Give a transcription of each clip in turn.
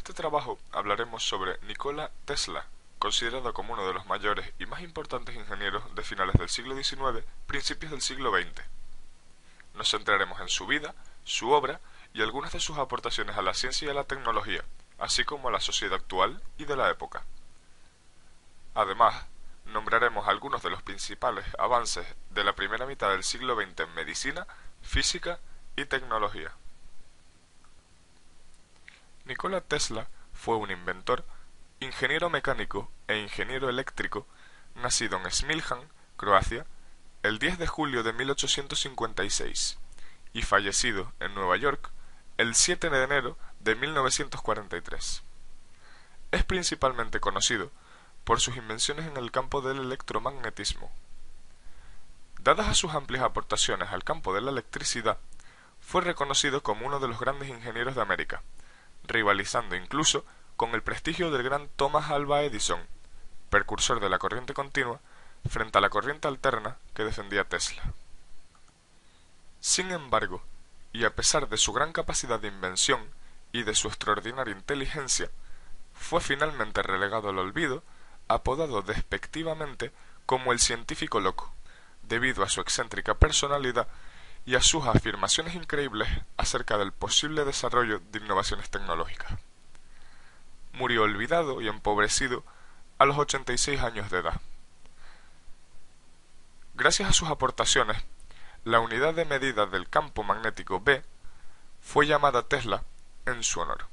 este trabajo hablaremos sobre Nikola Tesla, considerado como uno de los mayores y más importantes ingenieros de finales del siglo XIX, principios del siglo XX. Nos centraremos en su vida, su obra y algunas de sus aportaciones a la ciencia y a la tecnología, así como a la sociedad actual y de la época. Además, nombraremos algunos de los principales avances de la primera mitad del siglo XX en medicina, física y tecnología. Nikola Tesla fue un inventor, ingeniero mecánico e ingeniero eléctrico, nacido en Smiljan, Croacia, el 10 de julio de 1856 y fallecido en Nueva York el 7 de enero de 1943. Es principalmente conocido por sus invenciones en el campo del electromagnetismo. Dadas a sus amplias aportaciones al campo de la electricidad, fue reconocido como uno de los grandes ingenieros de América, rivalizando incluso con el prestigio del gran Thomas Alva Edison, precursor de la corriente continua, frente a la corriente alterna que defendía Tesla. Sin embargo, y a pesar de su gran capacidad de invención y de su extraordinaria inteligencia, fue finalmente relegado al olvido, apodado despectivamente como el científico loco, debido a su excéntrica personalidad y a sus afirmaciones increíbles acerca del posible desarrollo de innovaciones tecnológicas. Murió olvidado y empobrecido a los 86 años de edad. Gracias a sus aportaciones, la unidad de medida del campo magnético B fue llamada Tesla en su honor.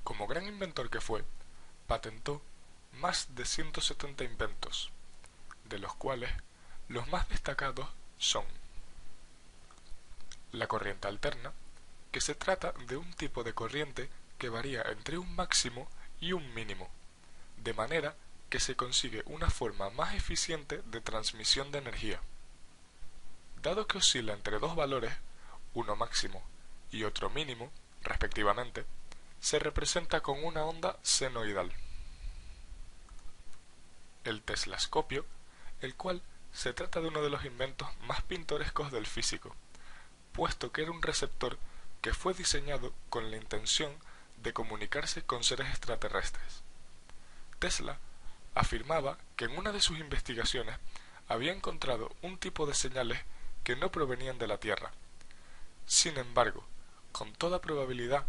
Como gran inventor que fue, patentó más de 170 inventos, de los cuales los más destacados son la corriente alterna, que se trata de un tipo de corriente que varía entre un máximo y un mínimo, de manera que se consigue una forma más eficiente de transmisión de energía. Dado que oscila entre dos valores, uno máximo y otro mínimo, respectivamente, se representa con una onda senoidal. El teslascopio, el cual se trata de uno de los inventos más pintorescos del físico, puesto que era un receptor que fue diseñado con la intención de comunicarse con seres extraterrestres. Tesla afirmaba que en una de sus investigaciones había encontrado un tipo de señales que no provenían de la Tierra. Sin embargo, con toda probabilidad,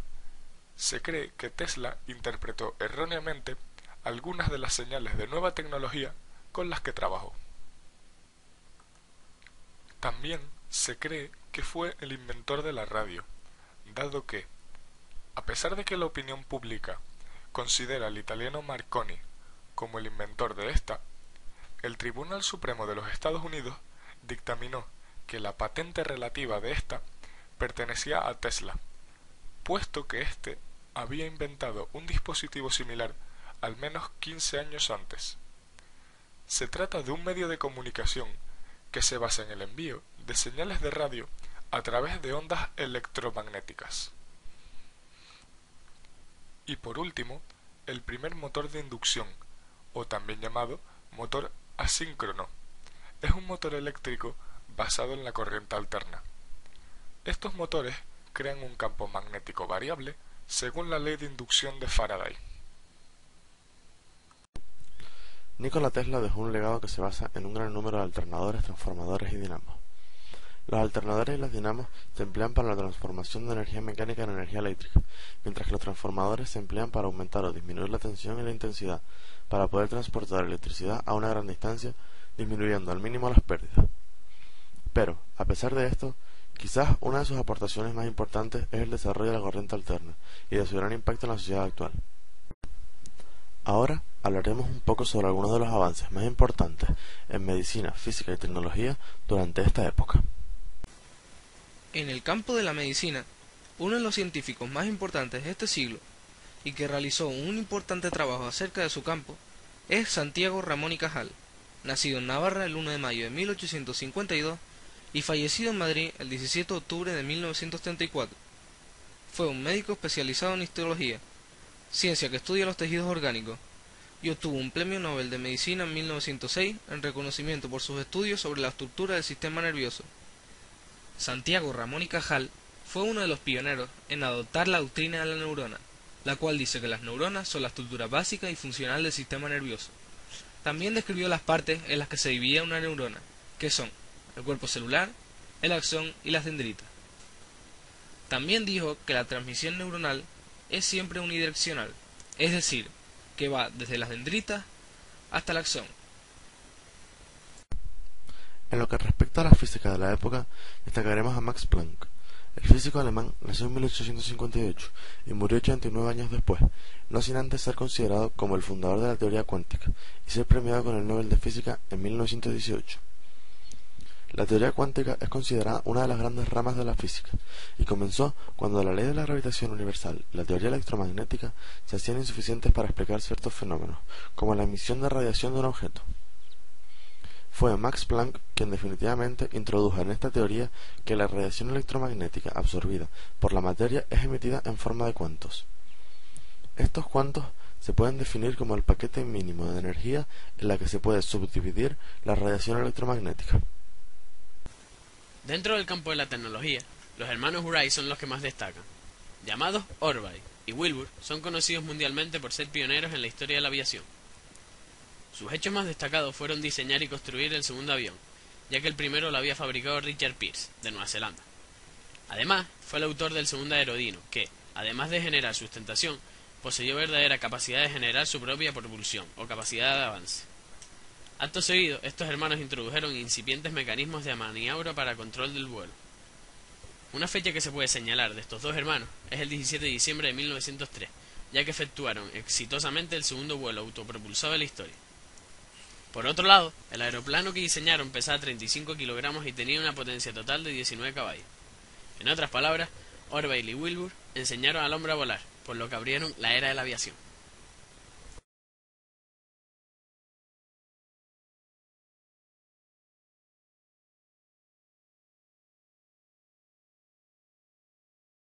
se cree que Tesla interpretó erróneamente algunas de las señales de nueva tecnología con las que trabajó. También se cree que fue el inventor de la radio, dado que, a pesar de que la opinión pública considera al italiano Marconi como el inventor de esta, el Tribunal Supremo de los Estados Unidos dictaminó que la patente relativa de esta pertenecía a Tesla, puesto que éste había inventado un dispositivo similar al menos 15 años antes. Se trata de un medio de comunicación que se basa en el envío de señales de radio a través de ondas electromagnéticas. Y por último, el primer motor de inducción, o también llamado motor asíncrono, es un motor eléctrico basado en la corriente alterna. Estos motores crean un campo magnético variable según la ley de inducción de Faraday. Nikola Tesla dejó un legado que se basa en un gran número de alternadores, transformadores y dinamos. Los alternadores y los dinamos se emplean para la transformación de energía mecánica en energía eléctrica, mientras que los transformadores se emplean para aumentar o disminuir la tensión y la intensidad, para poder transportar electricidad a una gran distancia, disminuyendo al mínimo las pérdidas. Pero, a pesar de esto, quizás una de sus aportaciones más importantes es el desarrollo de la corriente alterna y de su gran impacto en la sociedad actual. Ahora hablaremos un poco sobre algunos de los avances más importantes en medicina, física y tecnología durante esta época. En el campo de la medicina, uno de los científicos más importantes de este siglo, y que realizó un importante trabajo acerca de su campo, es Santiago Ramón y Cajal, nacido en Navarra el 1 de mayo de 1852 y fallecido en Madrid el 17 de octubre de 1934. Fue un médico especializado en histología, ciencia que estudia los tejidos orgánicos, y obtuvo un premio Nobel de Medicina en 1906 en reconocimiento por sus estudios sobre la estructura del sistema nervioso. Santiago Ramón y Cajal fue uno de los pioneros en adoptar la doctrina de la neurona, la cual dice que las neuronas son la estructura básica y funcional del sistema nervioso. También describió las partes en las que se dividía una neurona, que son el cuerpo celular, el axón y las dendritas. También dijo que la transmisión neuronal es siempre unidireccional, es decir, que va desde las dendritas hasta el axón. En lo que respecta a la física de la época, destacaremos a Max Planck. El físico alemán nació en 1858 y murió 89 años después, no sin antes ser considerado como el fundador de la teoría cuántica y ser premiado con el Nobel de Física en 1918. La teoría cuántica es considerada una de las grandes ramas de la física y comenzó cuando la ley de la gravitación universal y la teoría electromagnética se hacían insuficientes para explicar ciertos fenómenos, como la emisión de radiación de un objeto. Fue Max Planck quien definitivamente introdujo en esta teoría que la radiación electromagnética absorbida por la materia es emitida en forma de cuantos. Estos cuantos se pueden definir como el paquete mínimo de energía en la que se puede subdividir la radiación electromagnética. Dentro del campo de la tecnología, los hermanos Wright son los que más destacan. Llamados Orville y Wilbur, son conocidos mundialmente por ser pioneros en la historia de la aviación. Sus hechos más destacados fueron diseñar y construir el segundo avión, ya que el primero lo había fabricado Richard Pearse, de Nueva Zelanda. Además, fue el autor del segundo aerodino, que, además de generar sustentación, poseyó verdadera capacidad de generar su propia propulsión, o capacidad de avance. Acto seguido, estos hermanos introdujeron incipientes mecanismos de maniobra para control del vuelo. Una fecha que se puede señalar de estos dos hermanos es el 17 de diciembre de 1903, ya que efectuaron exitosamente el segundo vuelo autopropulsado de la historia. Por otro lado, el aeroplano que diseñaron pesaba 35 kilogramos y tenía una potencia total de 19 caballos. En otras palabras, Orville y Wilbur enseñaron al hombre a volar, por lo que abrieron la era de la aviación.